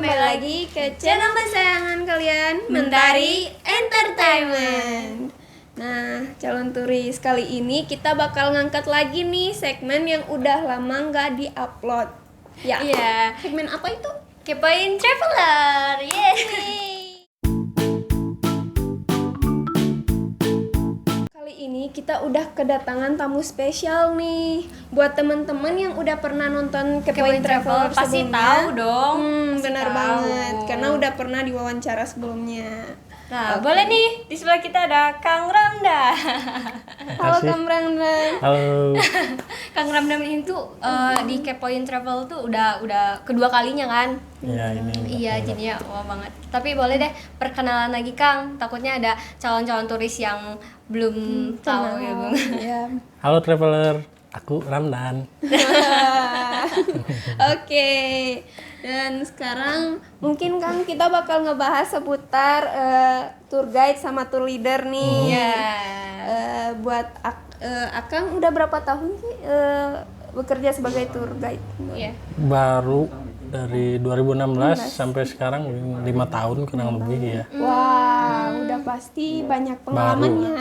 kembali lagi ke channel kesayangan kalian, Mentari Entertainment. Nah, calon turis kali ini kita bakal ngangkat lagi nih segmen yang udah lama nggak diupload. Ya, Iya, segmen apa itu? Kepoin Traveler. Yeay. Kali ini kita udah kedatangan tamu spesial nih. Buat teman-teman yang udah pernah nonton Kepoin Traveler pasti sebelumnya, tahu dong. Pasti benar tahu. banget, karena udah pernah diwawancara sebelumnya. Nah, boleh nih di sebelah kita ada Kang Ramda. Halo Makasih. Kang Brandon. Halo. Kang Ramdan ini tuh di Kepoin Travel tuh udah kedua kalinya kan? Ya ini. Iya, jadinya wah banget. Tapi boleh deh perkenalan lagi Kang. Takutnya ada calon-calon turis yang belum tahu ya Bang. Ya. Halo traveler, aku Ramdan. Oke. Dan sekarang mungkin Kang kita bakal ngebahas seputar tour guide sama tour leader nih. Iya. Buat Akang udah berapa tahun sih bekerja sebagai tour guide? Iya. Baru dari 2016 sampai sekarang 5 tahun kurang lebih ya. Wah, udah pasti banyak pengalamannya.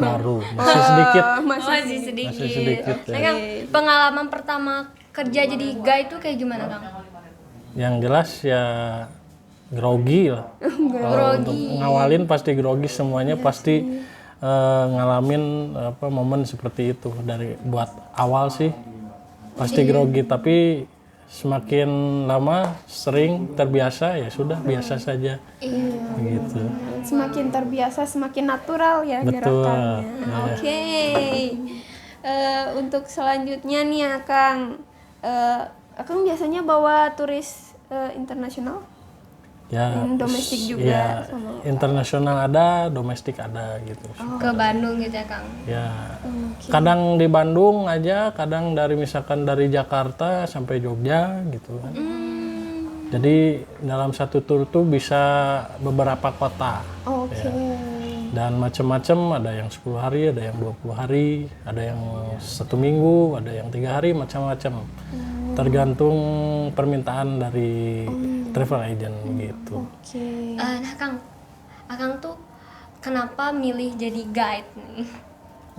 Baru, masih sedikit. Masih sedikit. Masih sedikit, Nah, ya. Kang, pengalaman pertama kerja jadi guide tuh kayak gimana, Kang? Yang jelas ya grogi lah. Kalau untuk ngawalin pasti grogi semuanya pasti ngalamin momen seperti itu dari buat awal sih pasti grogi, tapi semakin lama sering terbiasa ya sudah biasa saja. Gitu. Semakin terbiasa, semakin natural ya Betul. gerakannya. Ya. Oke. Untuk selanjutnya nih Akang, Akang biasanya bawa turis internasional? Ya, Domestik juga ya, sama. internasional ada, domestik ada gitu. Ke Bandung gitu ya, Kang? Ya, kadang di Bandung aja, kadang dari misalkan dari Jakarta sampai Jogja gitu kan. Jadi dalam satu tur tuh bisa beberapa kota. Oke. Dan macam-macam, ada yang 10 hari, ada yang 20 hari, ada yang 1 minggu, ada yang 3 hari, macam-macam. Tergantung permintaan dari travel agent gitu. Oke. Nah, Kang, Akang tuh kenapa milih jadi guide nih?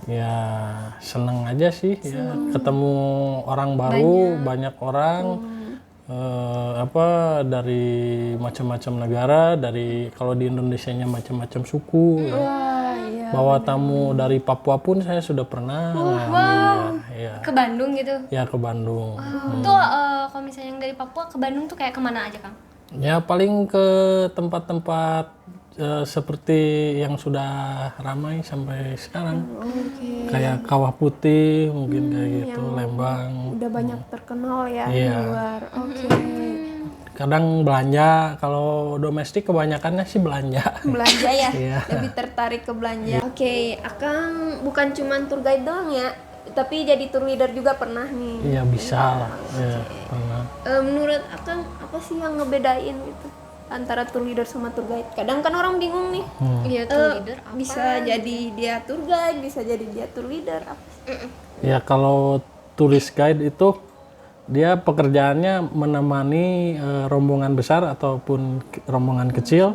Ya seneng aja sih ya, ketemu orang baru, banyak orang dari macam-macam negara, dari kalau di Indonesianya macam-macam suku ya. Wah, iya. Bawa tamu dari Papua pun saya sudah pernah ngambil, ya. Ke Bandung gitu? Ya ke Bandung. Tuh kalau misalnya yang dari Papua ke Bandung tuh kayak kemana aja, Kang? Ya paling ke tempat-tempat seperti yang sudah ramai sampai sekarang. Kayak Kawah Putih mungkin kayak gitu, Lembang. Udah banyak terkenal ya di Iya. luar. Oke. Kadang belanja, kalau domestik kebanyakannya sih belanja. Belanja ya? Iya. Lebih tertarik ke belanja. Oke, Akang bukan cuman tour guide doang ya, tapi jadi tour leader juga pernah nih. Iya bisa lah, ya, pernah. Menurut Akang apa sih yang ngebedain gitu antara tour leader sama tour guide? Kadang kan orang bingung nih. Iya, tour leader apa? Bisa jadi dia tour guide, bisa jadi dia tour leader. Apa sih? Ya kalau turis guide itu dia pekerjaannya menemani rombongan besar ataupun rombongan kecil.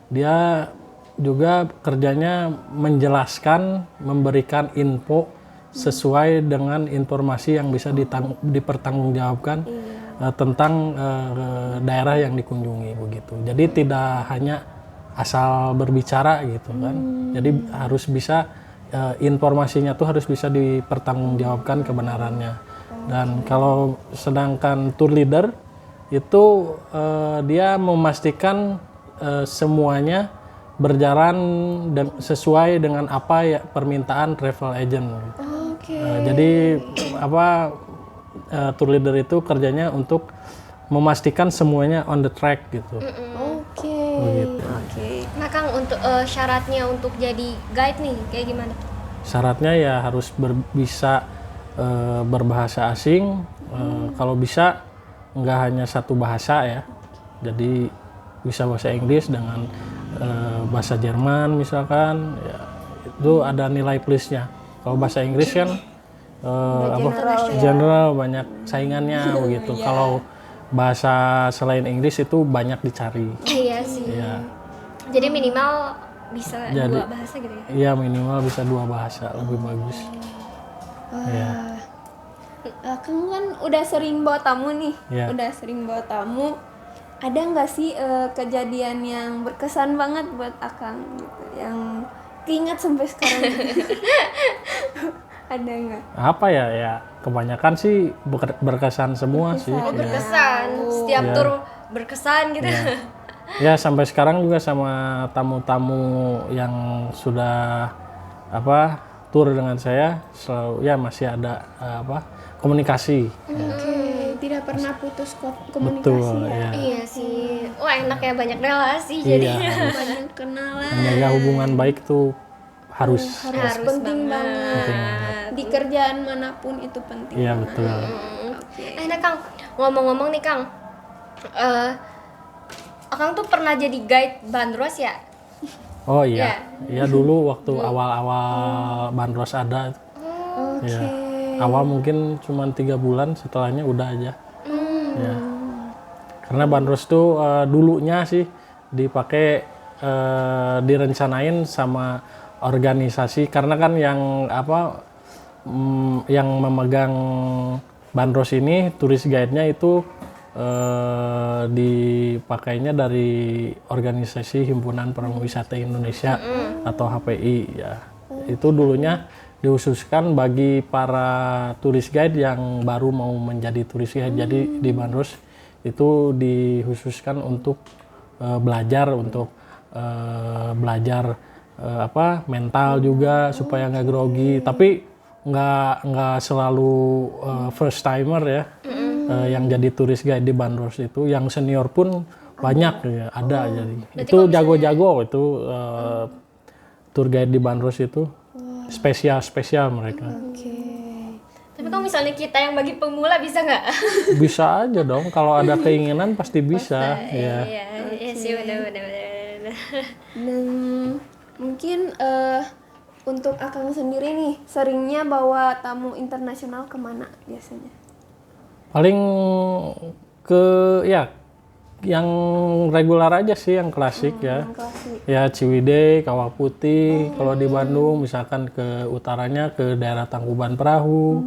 Dia juga kerjanya menjelaskan, memberikan info sesuai dengan informasi yang bisa dipertanggungjawabkan tentang daerah yang dikunjungi begitu. Jadi tidak hanya asal berbicara gitu kan. Jadi harus bisa informasinya tuh harus bisa dipertanggungjawabkan kebenarannya. Dan kalau sedangkan tour leader itu dia memastikan semuanya berjalan sesuai dengan apa ya permintaan travel agent. Oke. Jadi tour leader itu kerjanya untuk memastikan semuanya on the track gitu. Oke. Oke. Nah, Kang, untuk syaratnya untuk jadi guide nih kayak gimana? Syaratnya ya harus bisa berbahasa asing, kalau bisa nggak hanya satu bahasa ya, jadi bisa bahasa Inggris dengan bahasa Jerman misalkan, ya, itu ada nilai plusnya. Kalau bahasa Inggris kan general banyak saingannya begitu. Kalau bahasa selain Inggris itu banyak dicari. Iya sih. Ya, Jadi minimal bisa Jadi- 2 bahasa gitu ya. iya minimal bisa 2 bahasa lebih bagus. Ya, Kamu kan udah sering bawa tamu nih, Iya. udah sering bawa tamu. Ada nggak sih kejadian yang berkesan banget buat Akang gitu, yang keinget sampai sekarang? Ada nggak? apa ya? Ya kebanyakan sih berkesan semua sih. Oh, Ya. berkesan. Setiap Iya. tur berkesan gitu. Ya sampai sekarang juga sama tamu-tamu yang sudah tur dengan saya selalu ya masih ada komunikasi. Oke, tidak pernah putus komunikasi Betul ya. ya. Iya sih. Wah, enak ya banyak relasi Iya, jadi. harus Banyak kenalan. menjaga hubungan baik tuh harus. Harus penting banget. Penting banget. Di kerjaan manapun itu penting. Iya banget. betul. Nah Kang, ngomong-ngomong nih Kang, Akang tuh pernah jadi guide bandros ya? Oh iya, iya dulu waktu awal-awal bandros ada, Oke. ya awal mungkin cuma 3 bulan, setelahnya udah aja. Ya. Karena bandros tuh dulunya sih dipakai direncanain sama organisasi, karena kan yang memegang bandros ini turis guide-nya itu dipakainya dari organisasi Himpunan Pariwisata Indonesia atau HPI ya. Itu dulunya dikhususkan bagi para turis guide yang baru mau menjadi turis guide. Jadi di bandros itu dikhususkan untuk belajar mental juga supaya nggak grogi, tapi nggak selalu first timer ya. Yang jadi turis guide di bandros itu yang senior pun banyak ya, ada. Jadi itu jago-jago itu tour guide di bandros itu spesial mereka. Oke. Tapi kalau misalnya kita yang bagi pemula bisa nggak? Bisa aja dong, kalau ada keinginan pasti bisa ya. Iya sih benar. Dan mungkin untuk Akang sendiri nih, seringnya bawa tamu internasional kemana biasanya? Paling yang reguler aja sih, yang klasik ya. Yang klasik. Ya Ciwidey, Kawah Putih, kalau di Bandung misalkan ke utaranya ke daerah Tangkuban Perahu,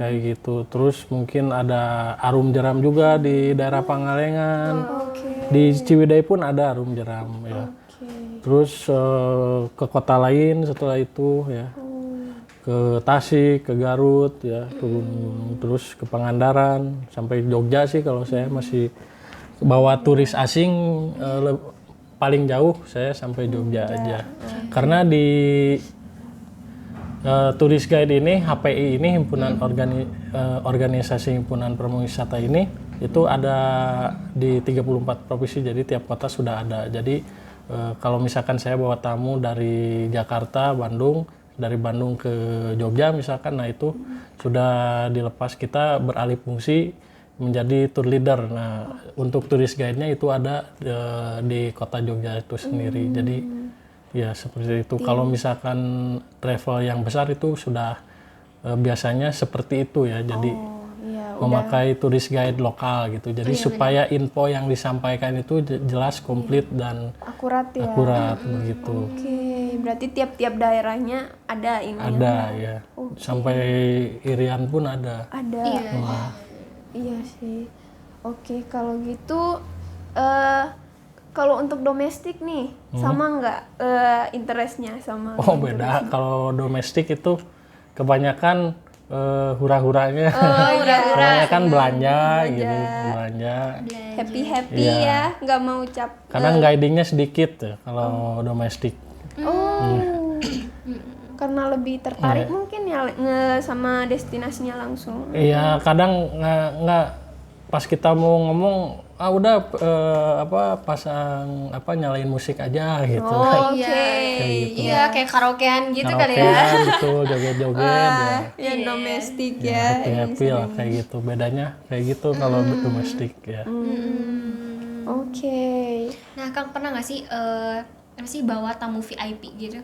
kayak gitu. Terus mungkin ada Arum Jeram juga di daerah Pangalengan. Oke. Di Ciwidey pun ada Arum Jeram ya. Terus ke kota lain setelah itu ya. Ke Tasik, ke Garut ya, ke Gunung, terus ke Pangandaran, sampai Jogja sih kalau saya masih bawa turis asing paling jauh saya sampai Jogja aja. Karena di turis guide ini, HPI ini, organisasi Himpunan Pariwisata ini itu ada di 34 provinsi, jadi tiap kota sudah ada. Jadi kalau misalkan saya bawa tamu dari Jakarta, Bandung, dari Bandung ke Jogja misalkan, nah itu sudah dilepas, kita beralih fungsi menjadi tour leader. Nah untuk turis guide-nya itu ada di kota Jogja itu sendiri. Jadi ya seperti itu. Kalau misalkan travel yang besar itu sudah biasanya seperti itu ya. Jadi memakai turis guide lokal gitu. Jadi supaya info yang disampaikan itu jelas, komplit dan Akurat ya. akurat begitu. Oke, berarti tiap-tiap daerahnya ada ini. Ada ya. Sampai Irian pun ada. Ada. Iya sih. Oke, kalau gitu kalau untuk domestik nih sama nggak interestnya sama? Oh beda. Kalau domestik itu kebanyakan hura-huranya. Kebanyakan belanja gitu, belanja. Happy ya, nggak mau cap. Kadang guidingnya sedikit ya kalau domestik. Karena lebih tertarik mungkin ya sama destinasinya langsung. Iya, kadang nggak pas kita mau ngomong udah pasang nyalain musik aja gitu. Iya, kayak karaokean gitu kali ya. Karaokean gitu, joget-joget ya. Yang domestik Happy lah kayak gitu. Bedanya kayak gitu kalau domestik ya. Oke. Nah, Kang pernah nggak sih bawa tamu VIP gitu?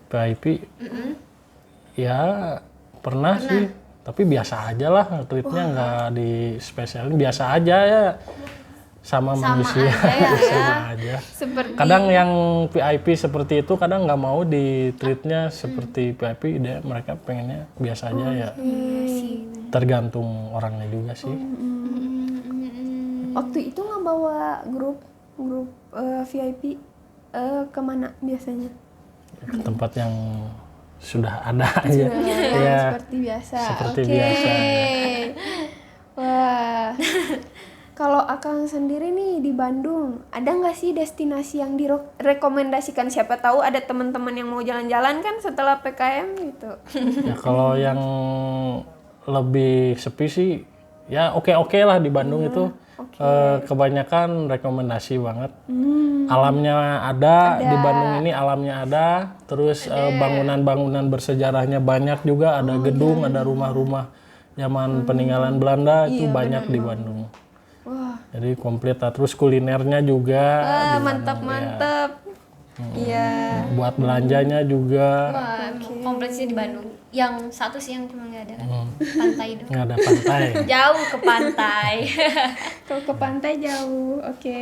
VIP. Ya pernah sih, tapi biasa aja lah, treatnya nggak di spesialin, biasa aja ya, sama manusia aja ya. sama aja. Seperti Kadang yang VIP seperti itu kadang nggak mau di treatnya seperti VIP, mereka pengennya biasa aja ya. Tergantung orangnya juga sih. waktu itu nggak bawa grup VIP kemana biasanya? Ke tempat yang sudah ada aja. Yang Ya, seperti biasa. seperti Oke. biasa. Wah. Kalau Akang sendiri nih di Bandung, ada nggak sih destinasi yang direkomendasikan? Siapa tahu ada teman-teman yang mau jalan-jalan kan setelah PKM gitu. Ya kalau yang lebih sepi sih ya oke lah di Bandung itu. Kebanyakan rekomendasi banget. Alamnya ada di Bandung ini, alamnya ada. Terus bangunan-bangunan bersejarahnya banyak juga. Ada gedung, ada rumah-rumah zaman peninggalan Belanda itu banyak di Bandung. Wah, Jadi komplit lah. Terus kulinernya juga di Bandung, mantap. Iya. buat belanjanya juga. Wah, komplit sih di Bandung. Yang satu sih yang cuma nggak ada kan, pantai doang. Nggak ada pantai. Jauh ke pantai. Kalau ke pantai jauh. Oke.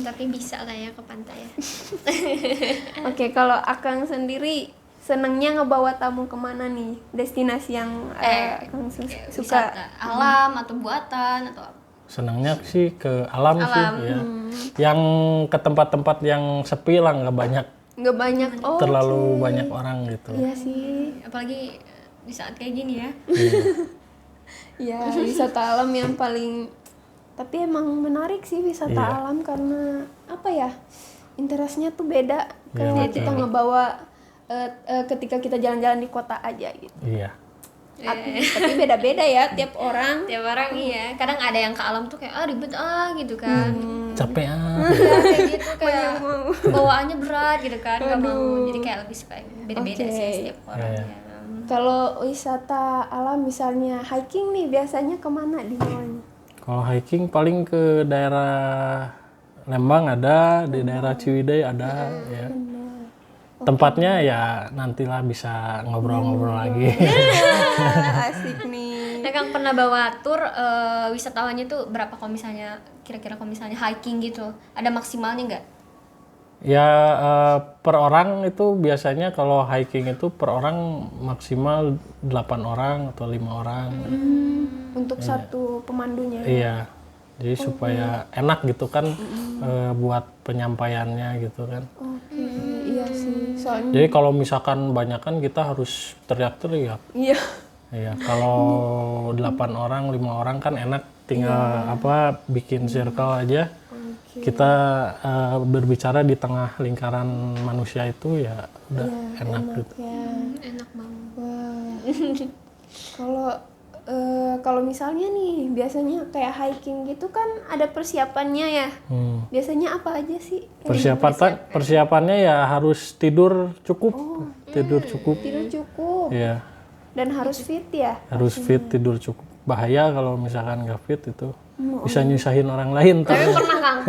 Tapi bisa lah ya ke pantai ya. Oke, kalau Akang sendiri senengnya ngebawa tamu kemana nih? Destinasi yang Akang suka? Wisata alam atau buatan atau apa? Senangnya sih ke alam sih ya. Yang ke tempat-tempat yang sepi lah, nggak banyak Nggak banyak. Oh, terlalu banyak orang gitu. iya sih. Apalagi di saat kayak gini ya. Ya, wisata alam yang paling, tapi emang menarik sih wisata alam karena apa ya, interestnya tuh beda kalau kita ngebawa ketika kita jalan-jalan di kota aja gitu. Iya. Tapi beda-beda ya tiap orang. Tiap orang iya. Kadang ada yang ke alam tuh kayak ribet gitu kan. Capek Ya, kayak gitu kayak bawaannya berat gitu kan. Nggak mau. Jadi kayak lebih suka beda-beda sih setiap orang. Ya. Kalau wisata alam misalnya hiking nih biasanya kemana di bawahnya? Kalau hiking paling ke daerah Lembang ada, di daerah Ciwidey ada ya. Tempatnya ya nantilah bisa ngobrol-ngobrol lagi. Asik nih. Nah, Kang pernah bawa tur wisatawannya tuh berapa kalau misalnya kira-kira kalau misalnya hiking gitu? Ada maksimalnya nggak? Ya per orang itu biasanya kalau hiking itu per orang maksimal 8 orang atau 5 orang. Untuk satu pemandunya. Iya. Jadi supaya enak gitu kan buat penyampaiannya gitu kan. Oke, iya sih. Soalnya Jadi kalau misalkan banyak kan kita harus teriak-teriak. iya. Iya, kalau 8 orang, 5 orang kan enak tinggal bikin circle aja. Kita berbicara di tengah lingkaran manusia itu ya udah enak gitu. Ya. Enak banget. Wah. Kalau misalnya nih biasanya kayak hiking gitu kan ada persiapannya ya. Biasanya apa aja sih? Persiapannya ya harus tidur cukup. Tidur cukup. Tidur cukup Iya, dan harus fit ya. harus fit, tidur cukup. Bahaya kalau misalkan nggak fit itu bisa nyusahin orang lain. Tapi pernah Kang,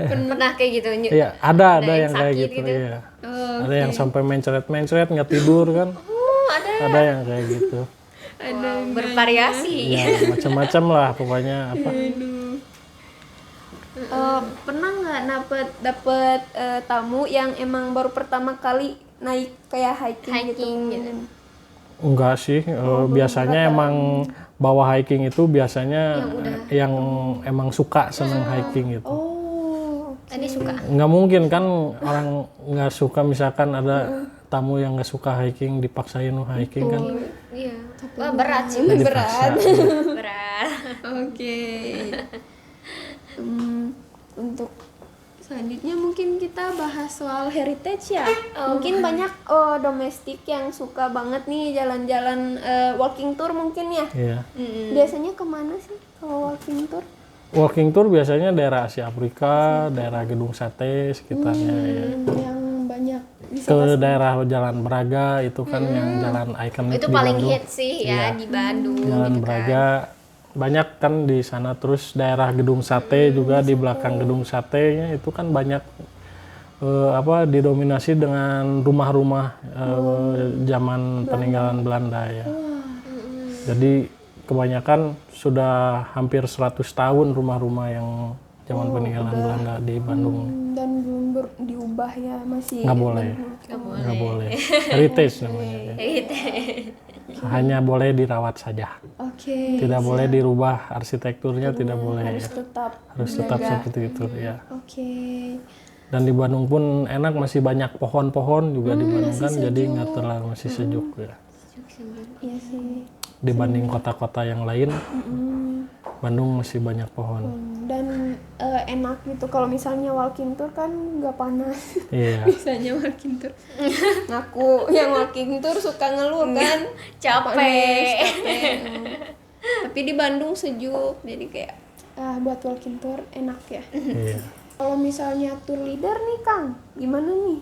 pernah kayak gitu. Iya, ada yang yang kayak sakit gitu, gitu. iya. Ada yang sampai mencret-mencret nggak tidur kan. Ada yang kayak gitu. Wow, bervariasi. Ya, macam-macam lah pokoknya apa. Pernah nggak dapet tamu yang emang baru pertama kali naik kayak hiking gitu? Enggak sih, biasanya emang bawa hiking itu biasanya yang emang suka seneng hiking gitu. Oh, Tadi suka. Nggak mungkin kan orang nggak suka, misalkan ada tamu yang nggak suka hiking dipaksain hiking kan. Iya. Wah, berat sih. berat. Berat. Oke. Untuk selanjutnya mungkin kita bahas soal heritage ya. Mungkin banyak domestik yang suka banget nih jalan-jalan walking tour mungkin ya. Iya. Biasanya kemana sih kalau walking tour? Walking tour biasanya daerah Asia Afrika, daerah Gedung Sate sekitarnya ya. Yang banyak Ke daerah Jalan Braga itu kan yang jalan ikonik Itu di paling Bandung. hit sih ya di Bandung Jalan gitu kan. Braga banyak kan di sana, terus daerah Gedung Sate juga di belakang Gedung Satenya itu kan banyak didominasi dengan rumah-rumah zaman peninggalan Belanda ya. Jadi kebanyakan sudah hampir 100 tahun rumah-rumah yang zaman peninggalan Belanda di Bandung. Dan belum diubah ya, masih Nggak boleh. Nggak boleh. Heritage namanya. Ya. Hanya boleh dirawat saja. Oke. Tidak boleh dirubah arsitekturnya, tidak boleh. Harus Harus tetap dijaga. seperti itu ya. Oke. Dan di Bandung pun enak, masih banyak pohon-pohon juga di Bandung kan, jadi nggak terlalu masih sejuk ya. Iya sih. Dibanding kota-kota yang lain, Bandung masih banyak pohon. Dan enak gitu kalau misalnya walking tour kan nggak panas. Iya. Biasanya walking tour. Ngaku yang walking tour suka ngeluh kan, Capek. capek. Tapi di Bandung sejuk, jadi kayak buat walking tour enak ya. Iya. Kalau misalnya tour leader nih Kang, gimana nih?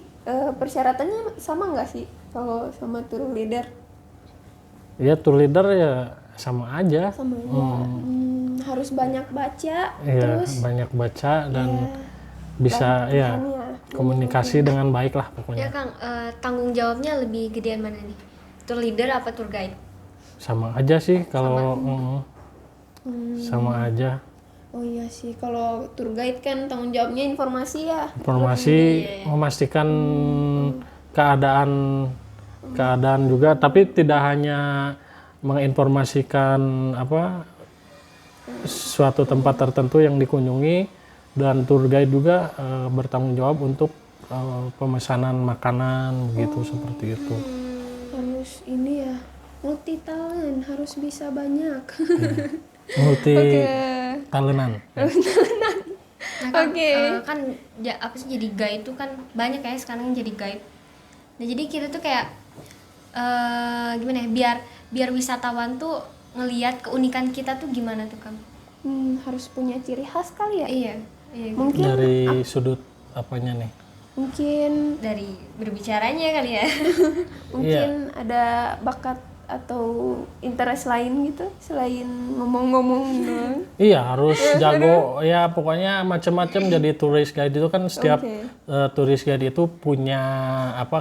Persyaratannya sama nggak sih kalau sama tour leader? Ya tour leader ya sama aja. Sama aja. Harus banyak baca, Iya, terus banyak baca dan bisa ya komunikasi dengan baik lah Ya pokoknya. Kang, tanggung jawabnya lebih gedean mana nih? Tour leader apa tour guide? Sama aja sih kalau sama aja. Oh iya sih, kalau tour guide kan tanggung jawabnya informasi ya. Informasi memastikan keadaan juga, tapi tidak hanya menginformasikan suatu tempat tertentu yang dikunjungi, dan tour guide juga bertanggung jawab untuk pemesanan makanan begitu seperti itu. Harus ini ya, multi talent, harus bisa banyak. Multi talentan. Nah, Kang, kan apa sih jadi guide itu kan banyak ya sekarang jadi guide. Nah jadi kita tuh kayak gimana ya, biar wisatawan tuh ngelihat keunikan kita tuh gimana tuh Kang? Harus punya ciri khas kali ya. Iya. Mungkin Dari sudut apanya nih? mungkin Dari berbicaranya kali ya. mungkin ada bakat atau interest lain gitu selain ngomong-ngomong doang. Iya, harus jago ya, pokoknya macam-macam. Jadi tourist guide itu kan setiap tourist guide itu punya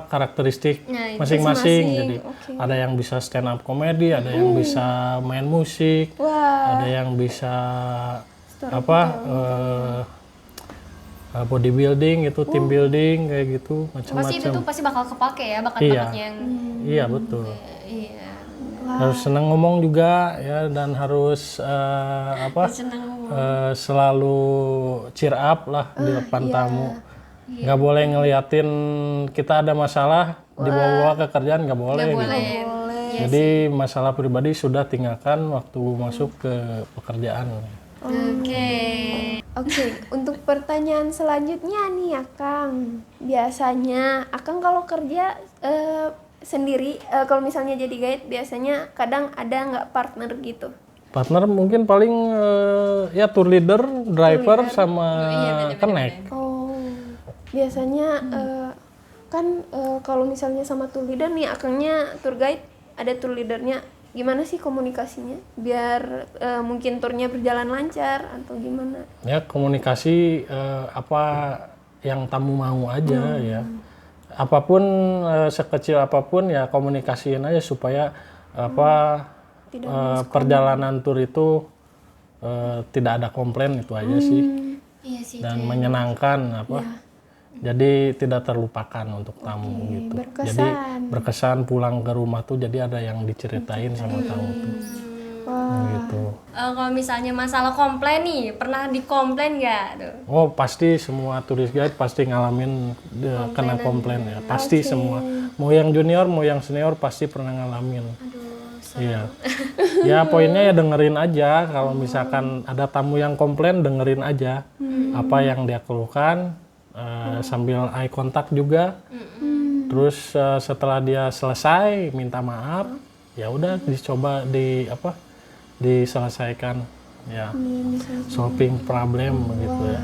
karakteristik Nah, itu masing-masing. Jadi oke. ada yang bisa stand up comedy, ada yang bisa main musik, Wah, ada yang bisa bodybuilding itu, team building kayak gitu, Pasti itu macam-macam. tuh pasti bakal kepake ya bakat-bakatnya yang Iya, betul. iya. Harus senang ngomong juga ya, dan harus Senang selalu cheer up lah di depan tamu. Nggak boleh ngeliatin kita ada masalah dibawa-bawa ke kerjaan, nggak boleh. Gitu. Jadi masalah pribadi sudah tinggalkan waktu masuk ke pekerjaan. Oke, untuk pertanyaan selanjutnya nih ya Kang. Biasanya Akang kalau kerja sendiri, kalau misalnya jadi guide biasanya kadang ada nggak partner gitu? Partner mungkin paling ya tour leader, driver sama connect. Oh, biasanya kan kalau misalnya sama tour leader nih, Akangnya tour guide, ada tour leadernya. Gimana sih komunikasinya biar mungkin turnya berjalan lancar atau gimana? Ya komunikasi apa yang tamu mau aja ya. Apapun sekecil apapun ya komunikasiin aja supaya perjalanan tur itu tidak ada komplain, itu aja sih. Iya sih. Dan menyenangkan jadi tidak terlupakan untuk tamu gitu. Berkesan. Jadi berkesan pulang ke rumah tuh jadi ada yang diceritain sama tamu tuh. Gitu. Kalau misalnya masalah komplain nih, pernah dikomplain nggak tuh? Oh pasti semua tourist guide pasti ngalamin kena komplain ya. Pasti semua. Mau yang junior mau yang senior pasti pernah ngalamin. Iya. Ya poinnya ya dengerin aja. Kalau misalkan ada tamu yang komplain, dengerin aja apa yang dia keluhkan. Sambil eye contact juga. Terus setelah dia selesai minta maaf, ya udah dicoba diselesaikan ya. Solving problem gitu ya.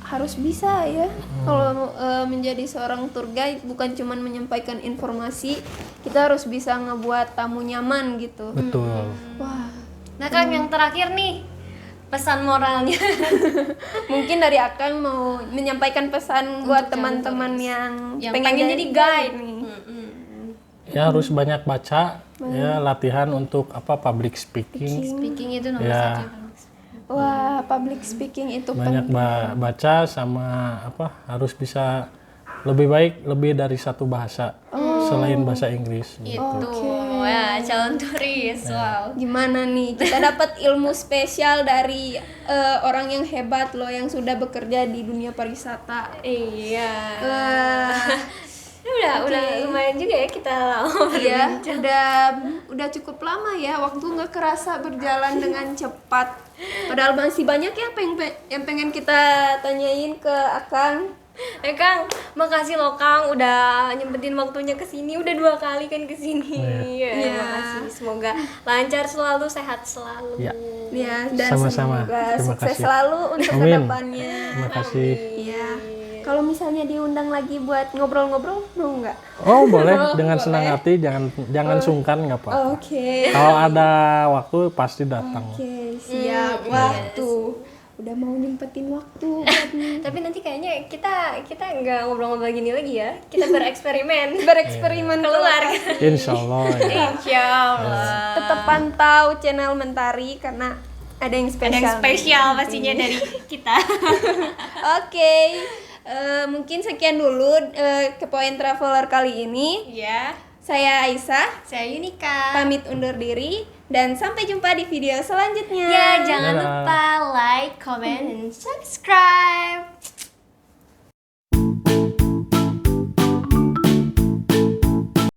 Harus bisa ya. Kalau menjadi seorang tour guide bukan cuman menyampaikan informasi, kita harus bisa ngebuat tamu nyaman gitu. Betul. Wah, Nah Kang, yang terakhir nih, pesan moralnya. mungkin dari Akang mau menyampaikan pesan buat teman-teman yang pengen jadi guide nih. ya harus banyak baca, ya latihan untuk public speaking. Speaking itu nomor Ya. satu. Wah, public speaking itu Banyak baca sama harus bisa lebih dari satu bahasa selain bahasa Inggris. Itu ya calon turis. Wow. Gimana nih? Kita dapat ilmu spesial dari orang yang hebat loh yang sudah bekerja di dunia pariwisata. Iya. Wah, Udah lumayan juga ya kita lama. iya, udah cukup lama ya. Waktu nggak kerasa berjalan dengan cepat. Padahal masih banyak ya yang pengen kita tanyain ke Akang. Kang, makasih loh Kang udah nyempetin waktunya ke sini. Udah 2 kali kan ke sini. Iya. Makasih. Semoga lancar selalu, sehat selalu. Ya. Ya, dan Sama-sama. semoga Terima sukses kasih. selalu untuk Amin. kedepannya. Terima kasih. Iya. Kalau misalnya diundang lagi buat ngobrol-ngobrol, mau nggak? Oh boleh, dengan senang hati, jangan sungkan nggak apa-apa. Oke. Kalau ada waktu pasti datang. Oke, siap. Wah, tuh. Udah mau nyempetin waktu buat Tapi nanti kayaknya kita nggak ngobrol-ngobrol gini lagi ya. Kita bereksperimen. bereksperimen Keluar. Insya Allah ya. Insya Allah. Tetap pantau channel Mentari karena ada yang Ada spesial. yang spesial pastinya dari kita. Oke. Mungkin sekian dulu Kepoin Traveler kali ini. Ya. Saya Aisyah, Saya Yunika. pamit undur diri dan sampai jumpa di video selanjutnya. Ya, jangan Dadah. lupa like, comment, and subscribe.